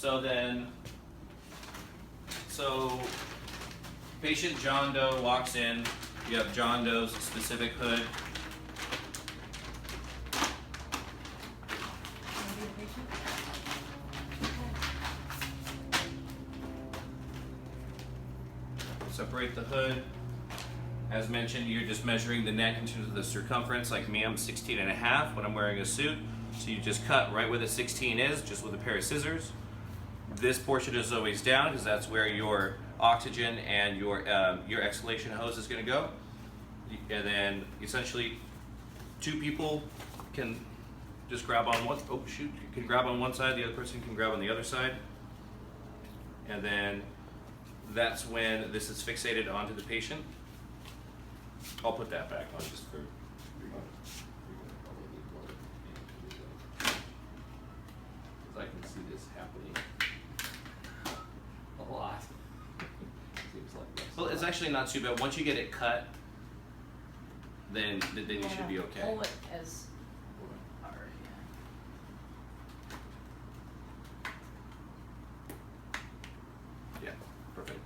So patient John Doe walks in. You have John Doe's specific hood. Separate the hood. As mentioned, you're just measuring the neck in terms of the circumference. Like me, I'm 16.5 when I'm wearing a suit. So you just cut right where the 16 is, just with a pair of scissors. This portion is always down because that's where your oxygen and your exhalation hose is going to go. And then essentially, two people can just grab on one. Oh shoot! You can grab on one side, the other person can grab on the other side, and then that's when this is fixated onto the patient. I'll put that back on just for. I can see this happening a lot. Seems like this. Well, it's actually not too bad. Once you get it cut, then you should be okay. Pull it as hard, Yeah, perfect.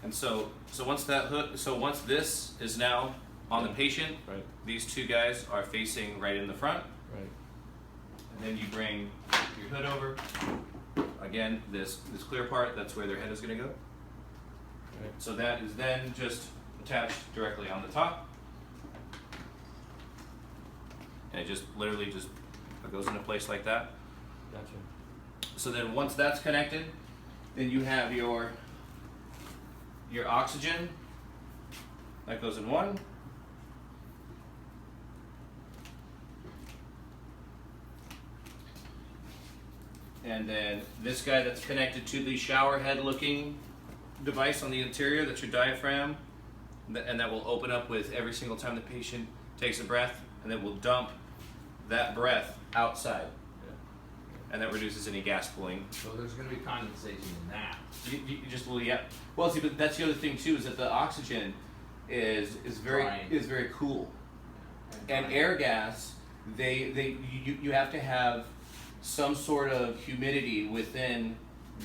And so once that hook, so once this is now on the patient, Right. these two guys are facing right in the front, Right. and then you bring your hood over. Again, this clear part, that's where their head is going to go. Right. So that is then just attached directly on the top. And it just literally just goes into place like that. Gotcha. So then once that's connected, then you have your oxygen. That goes in one. And then this guy that's connected to the shower head looking device on the interior, that's your diaphragm. And that will open up with every single time the patient takes a breath, and then will dump that breath outside. And that reduces any gas pooling. So there's going to be condensation in that. You just will, yeah. Well, see, but that's the other thing too, is that the oxygen is very cool, and air gas, you have to have some sort of humidity within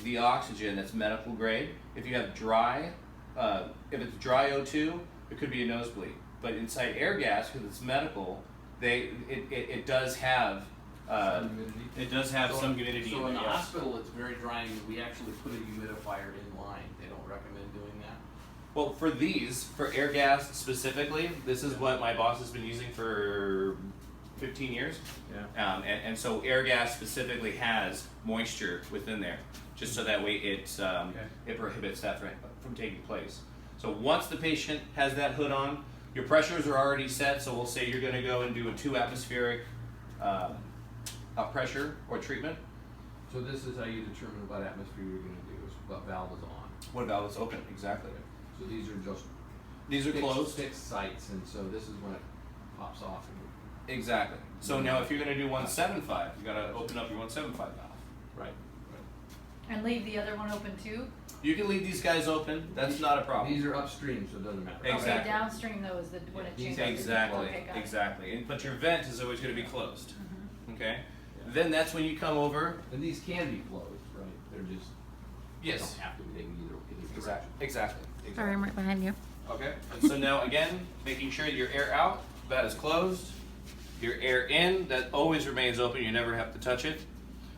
the oxygen that's medical grade. If you have dry, if it's dry O2, it could be a nosebleed. But inside air gas, because it's medical, it does have. Some humidity. It does have some humidity. So in the yes. hospital, it's very dry, and we actually put a humidifier in line. They don't recommend doing that. Well, for air gas specifically, this is what my boss has been using for 15 years. Yeah. And so air gas specifically has moisture within there, just so that way it prohibits that from taking place. So once the patient has that hood on, your pressures are already set. So we'll say you're going to go and do a 2 atmospheric pressure or treatment. So this is how you determine what atmosphere you're going to do, is what valve is on. What valve is open? Exactly. So these are just These are closed. fixed sites, and so this is when it pops off. Exactly. So now if you're going to do 175, you got to open up your 175 valve. Right. And leave the other one open too? You can leave these guys open. That's not a problem. These are upstream, so it doesn't matter. Exactly. Okay, downstream though is when it changes. Exactly. Okay, got it. Exactly. But your vent is always going to be closed. Mhm. Okay. Yeah. Then that's when you come over. And these can be closed, right? They're just Yes. They don't have to be. They can either Exactly. Exactly. Sorry, I'm right behind you. Okay. And so now again, making sure your air out, that is closed. Your air in, that always remains open. You never have to touch it.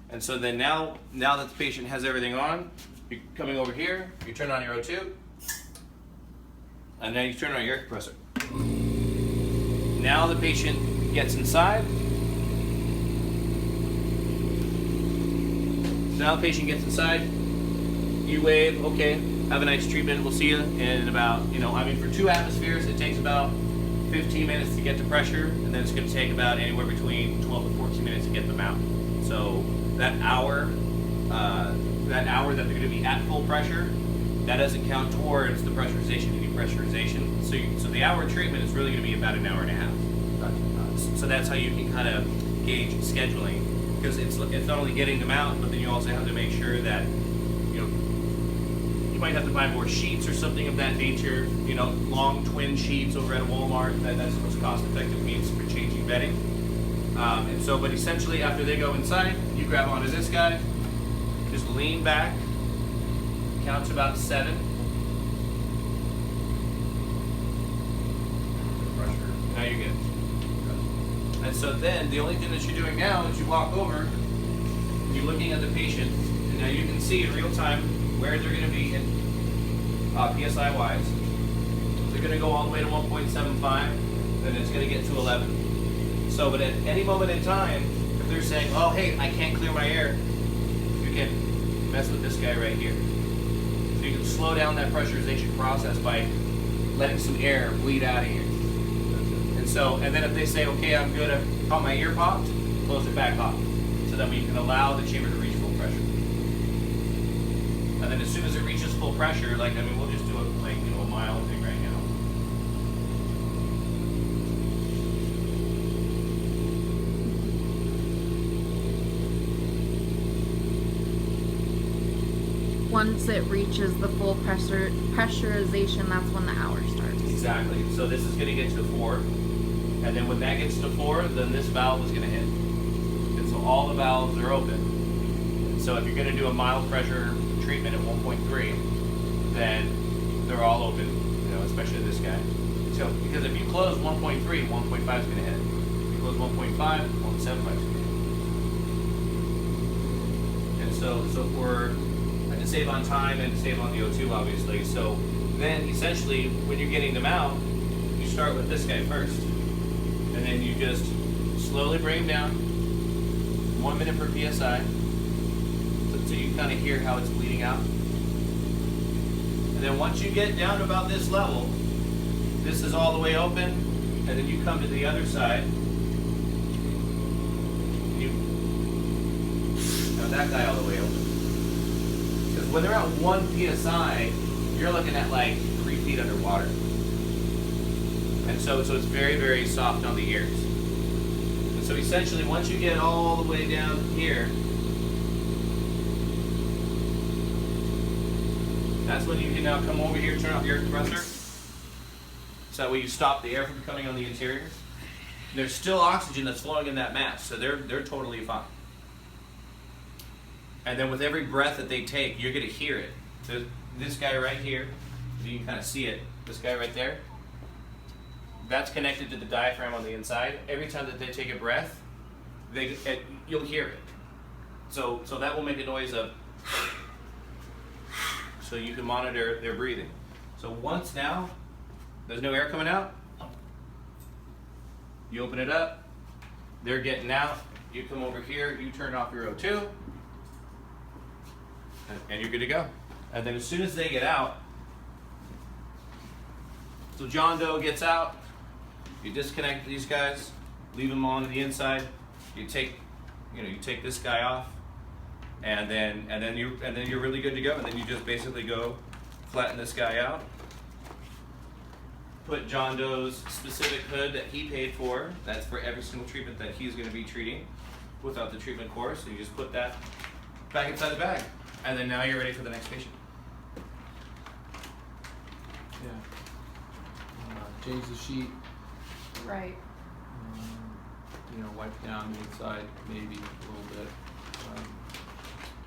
And so then now that the patient has everything on, you're coming over here. You turn on your O2, and then you turn on your air compressor. Now the patient gets inside. Now the patient gets inside. You wave, okay, have a nice treatment. We'll see you in about, for 2 atmospheres, it takes about 15 minutes to get to pressure, and then it's going to take about anywhere between 12 to 14 minutes to get them out. So that hour that they're going to be at full pressure, that doesn't count towards the pressurization and depressurization. So the hour treatment is really going to be about an hour and a half. So that's how you can kind of gauge scheduling, because it's not only getting them out, but then you also have to make sure that you might have to buy more sheets or something of that nature. Long twin sheets over at a Walmart. That's the most cost-effective means for changing bedding. But essentially, after they go inside, you grab onto this guy. Just lean back, count to about 7. Pressure. Now you're good. And so then the only thing that you're doing now is you walk over, you're looking at the patient, and now you can see in real time where they're going to be in PSI wise. They're going to go all the way to 1.75, then it's going to get to 11. So, but at any moment in time, if they're saying, oh, hey, I can't clear my air, you can mess with this guy right here. So you can slow down that pressurization process by letting some air bleed out of here. And so, and then if they say, okay, I'm good, I've got my ear popped, close it back off, so that we can allow the chamber to reach full pressure. And then as soon as it reaches full pressure, like, I mean, we'll just do it like, you know, a mild thing right now. Once it reaches the full pressurization, that's when the hour starts. Exactly. So this is going to get to 4. And then when that gets to 4, then this valve is going to hit. And so all the valves are open. And so if you're going to do a mild pressure treatment at 1.3, then they're all open, you know, especially this guy. So because if you close 1.3, 1.5 is going to hit. If you close 1.5, 1.75 is going to hit. And so for to save on time and to save on the O2, obviously. So then essentially when you're getting them out, you start with this guy first. And then you just slowly bring him down, 1 minute per PSI, so you kind of hear how it's bleeding out. And then once you get down to about this level, this is all the way open, and then you come to the other side. You now that guy all the way open. Because when they're at 1 PSI, you're looking at like 3 feet underwater. And so it's very, very soft on the ears. And so essentially, once you get all the way down here, that's when you can now come over here, turn off your air compressor. So that way you stop the air from coming on the interior. There's still oxygen that's flowing in that mask, so they're totally fine. And then with every breath that they take, you're going to hear it. There's this guy right here, you can kind of see it. This guy right there. That's connected to the diaphragm on the inside. Every time that they take a breath, you'll hear it. So that will make a noise of, so you can monitor their breathing. So once now, there's no air coming out, you open it up, they're getting out, you come over here, you turn off your O2, and you're good to go. And then as soon as they get out, so John Doe gets out, you disconnect these guys, leave them on the inside. You take this guy off, and then you're really good to go. And then you just basically go flatten this guy out. Put John Doe's specific hood that he paid for. That's for every single treatment that he's going to be treating without the treatment course. So you just put that back inside the bag, and then now you're ready for the next patient. Yeah. Change the sheet. Right. Wipe down the inside maybe a little bit.